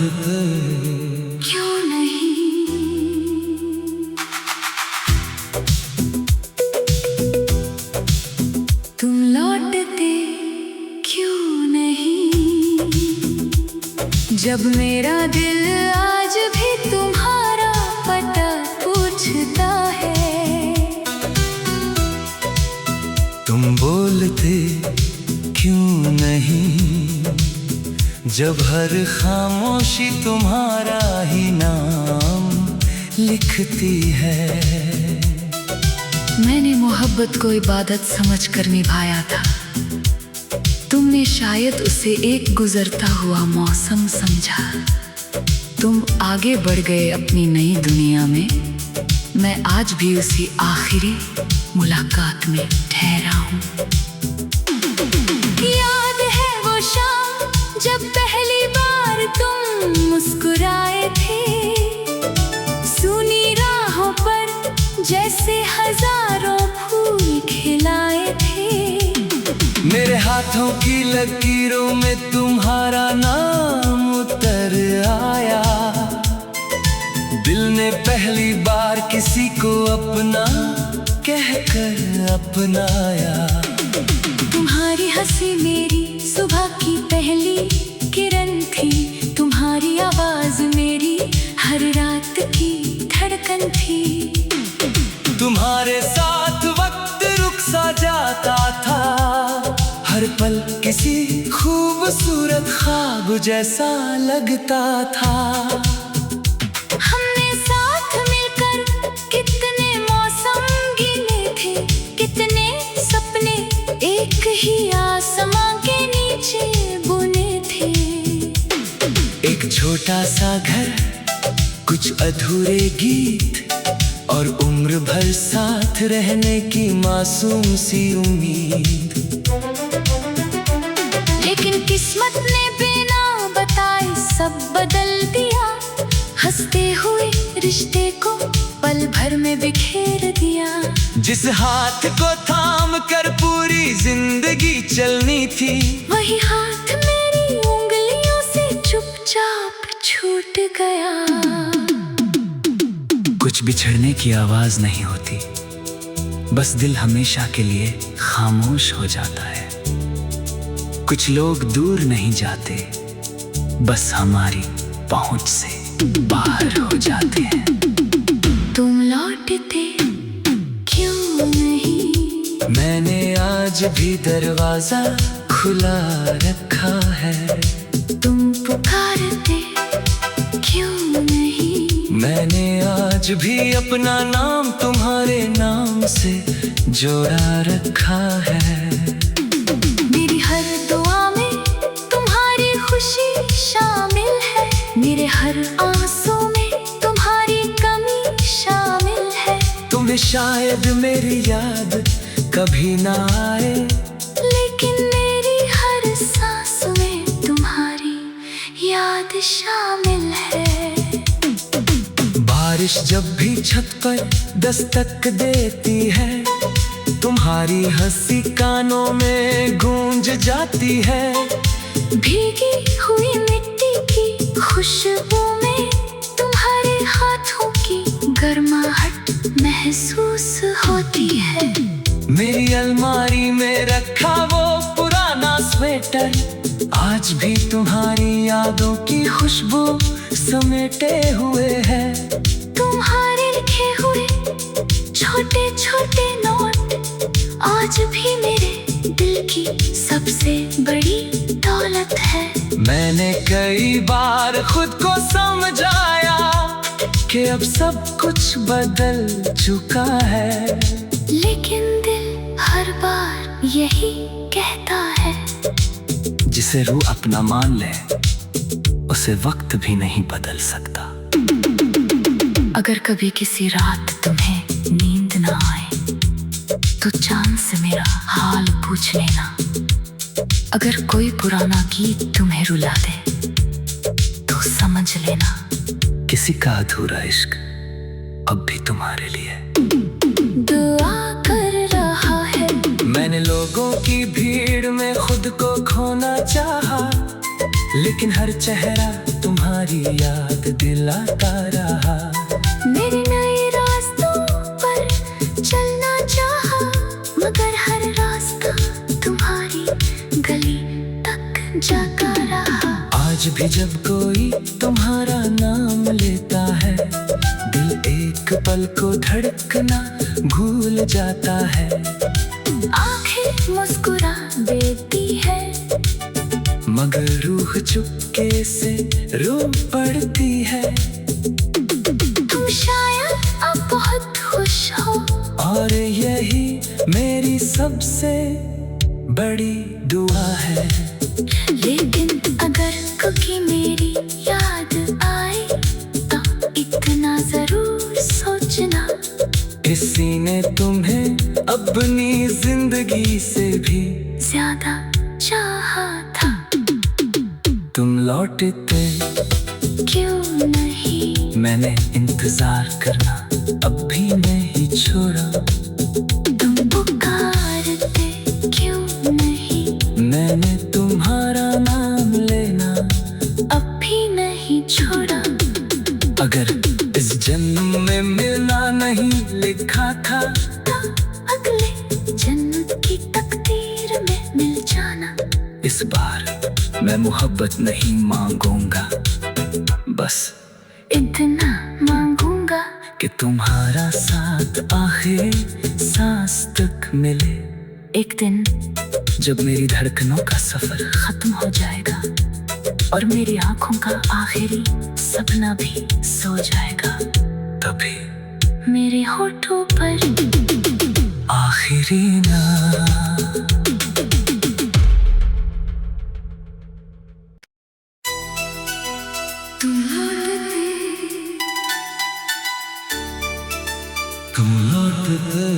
लौटते क्यों नहीं? तुम लौटते क्यों नहीं? जब मेरा दिल आज भी तुम्हारा पता पूछता है। तुम बोलते क्यों नहीं, जब हर खामोशी तुम्हारा ही नाम लिखती है। मैंने मोहब्बत को इबादत समझकर निभाया था, तुमने शायद उसे एक गुजरता हुआ मौसम समझा। तुम आगे बढ़ गए अपनी नई दुनिया में, मैं आज भी उसी आखिरी मुलाकात में ठहरा हूँ। याद है वो शाम जब पहली बार तुम मुस्कुराए थे, सूनी राहों पर जैसे हजारों फूल खिलाए थे। मेरे हाथों की लकीरों में तुम्हारा नाम उतर आया, दिल ने पहली बार किसी को अपना कहकर अपनाया। तुम्हारी हंसी मेरी सुबह की पहली किरण थी, तुम्हारी आवाज मेरी हर रात की धड़कन थी। तुम्हारे साथ वक्त रुक सा जाता था, हर पल किसी खूबसूरत ख्वाब जैसा लगता था। हमने साथ मिलकर कितने मौसम गिने थे, कितने सपने एक ही आसमां के नीचे बुने थे। एक छोटा सा घर, कुछ अधूरे गीत और उम्र भर साथ रहने की मासूम सी उम्मीद। लेकिन किस्मत ने बिना बताए सब बदल दिया, हंसते हुए रिश्ते को पल भर में बिखेर दिया। जिस हाथ को थाम कर पूरी जिंदगी चलनी थी, वही हाथ मेरी उंगलियों से चुपचाप छूट गया। कुछ बिछड़ने की आवाज नहीं होती, बस दिल हमेशा के लिए खामोश हो जाता है। कुछ लोग दूर नहीं जाते, बस हमारी पहुंच से बाहर हो जाते हैं। तुम लौटते क्यों नहीं? मैंने आज भी दरवाजा खुला रखा है। तुम पुकारते क्यों नहीं? मैंने आज भी अपना नाम तुम्हारे नाम से जोड़ा रखा है। मेरी हर दुआ में तुम्हारी खुशी शामिल है, मेरे हर आंसू में तुम्हारी कमी शामिल है। तुम्हें शायद मेरी याद कभी ना आए, लेकिन मेरी हर सांस में तुम्हारी याद शामिल है। बारिश जब भी छत पर दस्तक देती है, तुम्हारी हंसी कानों में गूंज जाती है। भीगी हुई मिट्टी की खुशबू में तुम्हारे हाथों की गर्माहट महसूस होती है। मेरी अलमारी में रखा वो पुराना स्वेटर आज भी तुम्हारी यादों की खुशबू समेटे हुए है। तुम्हारे लिखे हुए छोटे छोटे नोट आज भी मेरे दिल की सबसे बड़ी दौलत है। मैंने कई बार खुद को समझाया कि अब सब कुछ बदल चुका है, लेकिन दिल हर बार यही कहता है, जिसे रूह अपना मान ले उसे वक्त भी नहीं बदल सकता। अगर कभी किसी रात तुम्हें नींद ना आए तो चांद से मेरा हाल पूछ लेना। अगर कोई पुराना गीत तुम्हें रुला दे तो समझ लेना किसी का अधूरा इश्क अब भी तुम्हारे लिए दुआ कर रहा है। मैंने लोगों की भीड़ में खुद को खोना चाहा, लेकिन हर चेहरा तुम्हारी याद दिलाता रहा। मेरे नए रास्तों पर चलना चाहा, मगर हर रास्ता तुम्हारी गली तक जाता रहा। आज भी जब कोई तुम्हारा नाम लेता है, दिल एक पल को धड़कना भूल जाता है। आंखें मुस्कुरा देती है, मगर रूह चुपके से रो पड़ती है। तुम शायद अब बहुत खुश हो, और यही मेरी सबसे बड़ी दुआ है। लेकिन अगर कभी मेरी याद आए तो इतना जरूर सोचना, किसी ने तुम्हें अपनी जिंदगी से भी ज्यादा चाहा था। तुम लौटते क्यों नहीं, मैंने इंतजार करना अब भी नहीं छोड़ा। तुम पुकारते क्यों नहीं, मैंने तुम्हारा नाम लेना अब भी नहीं छोड़ा। अगर इस जन्म में मिलना नहीं लिखा था, तो अगले जन्म की तकदीर में मिल जाना। इस बार मैं मोहब्बत नहीं मांगूंगा, बस इतना मांगूंगा कि तुम्हारा साथ आखिरी सांस तक मिले। एक दिन जब मेरी धड़कनों का सफर खत्म हो जाएगा और मेरी आंखों का आखिरी सपना भी सो जाएगा, तभी मेरे होठों पर आखिरी ना तुम लौटते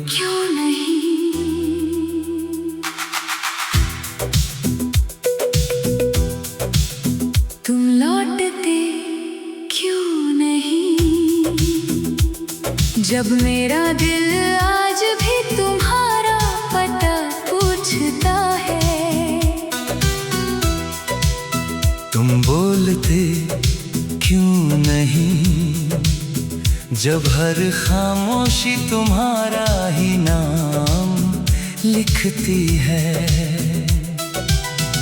क्यों नहीं। तुम लौटते क्यों नहीं, जब मेरा दिल आज भी तुम्हारा पता पूछता है। तुम बोलते क्यों नहीं, जब हर खामोशी तुम्हारा ही नाम लिखती है।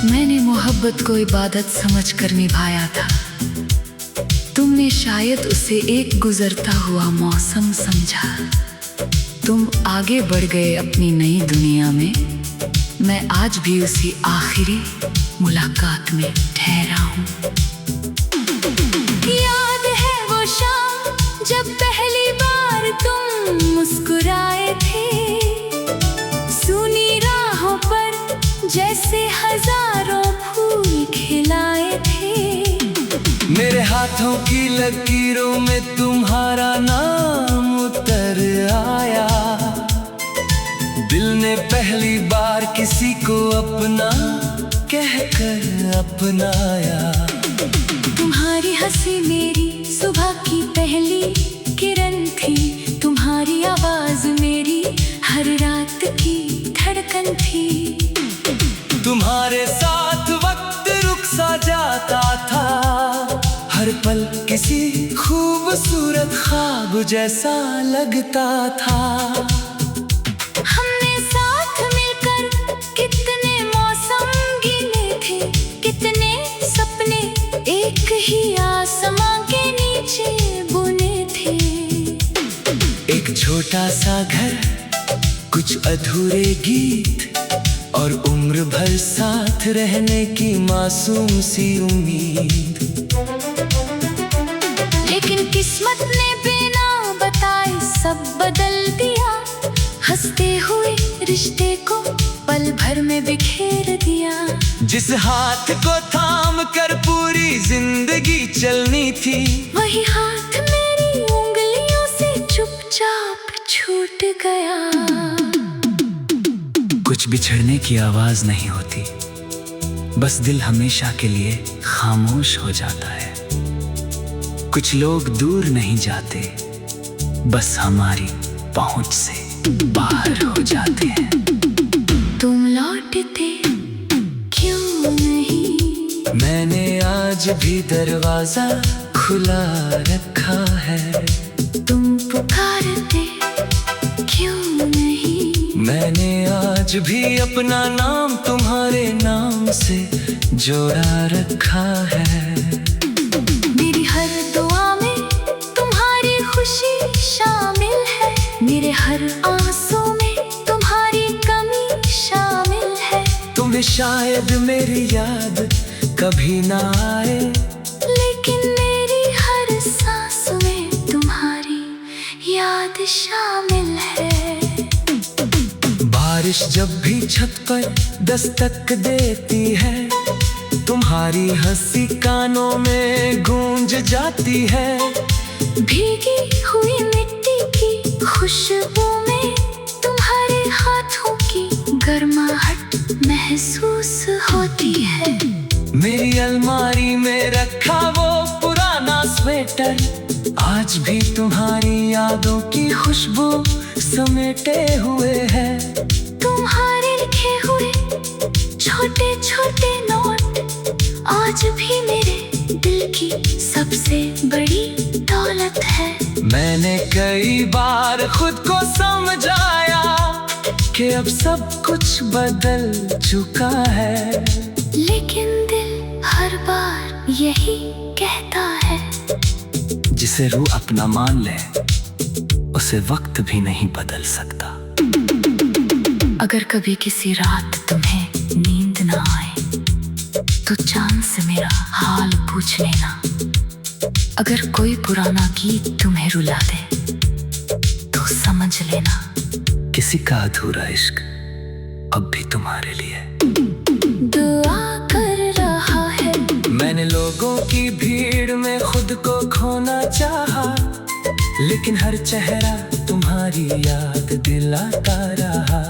मैंने मोहब्बत को इबादत समझकर निभाया था, तुमने शायद उसे एक गुजरता हुआ मौसम समझा। तुम आगे बढ़ गए अपनी नई दुनिया में, मैं आज भी उसी आखिरी मुलाकात में ठहरा हूँ। याद है वो शाम जब पहली बार तुम मुस्कुराए थे, सूनी राहों पर जैसे हजारों फूल खिलाए थे। मेरे हाथों की लकीरों में तुम्हारा नाम उतर आया, दिल ने पहली बार किसी को अपना कहकर अपनाया। तुम्हारी हंसी मेरी सुबह की पहली किरण थी, तुम्हारी आवाज मेरी हर रात की धड़कन थी। तुम्हारे साथ वक्त रुक सा जाता था, हर पल किसी खूबसूरत ख्वाब जैसा लगता था। हमने साथ मिलकर कितने मौसम गिने थे, कितने सपने एक ही आसमां के नीचे बुने थे। एक छोटा सा घर, कुछ अधूरे गीत, और उम्र भर साथ रहने की मासूम सी उम्मीद। लेकिन किस्मत ने बिना बताए सब बदल दिया, हंसते हुए रिश्ते को पल भर में बिखेर दिया। जिस हाथ को थाम कर पूरी जिंदगी चलनी थी, वही हाथ मेरी उंगलियों से चुपचाप छूट गया। कुछ बिछड़ने की आवाज नहीं होती, बस दिल हमेशा के लिए खामोश हो जाता है। कुछ लोग दूर नहीं जाते, बस हमारी पहुंच से बाहर हो जाते हैं। तुम लौटते क्यों नहीं, भी दरवाजा खुला रखा है। तुम पुकारते क्यों नहीं? मैंने आज भी अपना नाम तुम्हारे नाम से जोड़ा रखा है। मेरी हर दुआ में तुम्हारी खुशी शामिल है, मेरे हर आंसू में तुम्हारी कमी शामिल है। तुम्हें शायद मेरी याद कभी ना आए, लेकिन मेरी हर सांस में तुम्हारी याद शामिल है। बारिश जब भी छत पर दस्तक देती है, तुम्हारी हंसी कानों में गूंज जाती है। भीगी हुई मिट्टी की खुशबू में तुम्हारे हाथों की गर्माहट महसूस होती है। मेरी अलमारी में रखा वो पुराना स्वेटर आज भी तुम्हारी यादों की खुशबू समेटे हुए है। तुम्हारे लिखे हुए छोटे छोटे नोट आज भी मेरे दिल की सबसे बड़ी दौलत है। मैंने कई बार खुद को समझाया कि अब सब कुछ बदल चुका है, लेकिन दिल हर बार यही कहता है। जिसे रूह अपना मान ले उसे वक्त भी नहीं बदल सकता। अगर कभी किसी रात तुम्हें नींद ना आए तो चांद से मेरा हाल पूछ लेना। अगर कोई पुराना गीत तुम्हें रुला दे तो समझ लेना किसी का अधूरा इश्क अब भी तुम्हारे लिए दुआ कर रहा है। मैंने लोगों की भीड़ में खुद को खोना चाहा, लेकिन हर चेहरा तुम्हारी याद दिलाता रहा।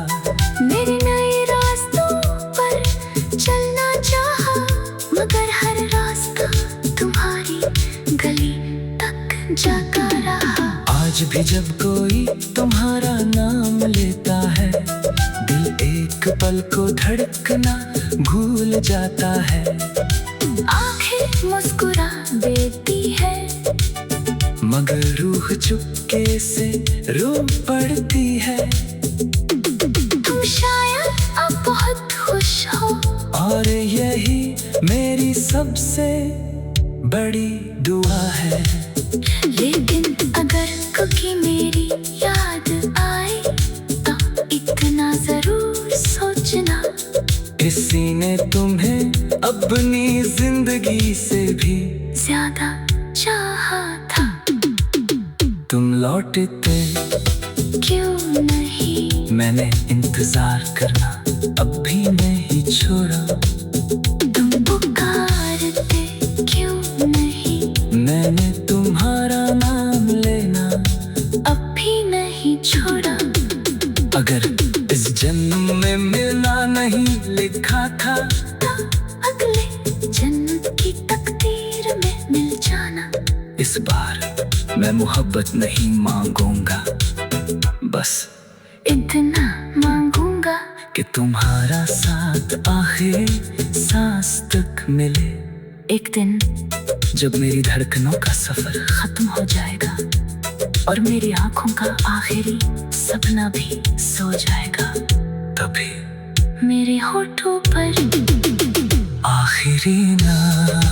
मेरे नए रास्तों पर चलना चाहा, मगर हर रास्ता तुम्हारी गली तक जाता रहा। आज भी जब कोई तुम्हारा नाम लेता है, दिल एक पल को धड़कना भूल जाता है। आंखें मुस्कुरा देती है, मगर रूह चुपके से रो पड़ती है। तुम शायद अब बहुत खुश हो, और यही मेरी सबसे बड़ी दुआ है। लेकिन अगर कभी मेरी याद आए तो इतना जरूर सोचना, किसी ने तुम्हें अपनी जिंदगी से भी ज्यादा चाहा था। तुम लौटते क्यों नहीं? मैंने इंतजार करना अब भी नहीं छोड़ा। तुम पुकारते क्यों नहीं? मैंने तुम्हारा नाम लेना अब भी नहीं छोड़ा। अगर इस जन्म में मिलना नहीं लिखा था, तो अगले जन्म की तकदीर में मिल जाना। इस बार मैं मोहब्बत नहीं मांगूंगा, बस इतना मांगूंगा कि तुम्हारा साथ आखिर सांस तक मिले। एक दिन जब मेरी धड़कनों का सफर खत्म हो जाएगा और मेरी आंखों का आखिरी सपना भी सो जाएगा, तभी मेरे होठों पर आखिरी नाम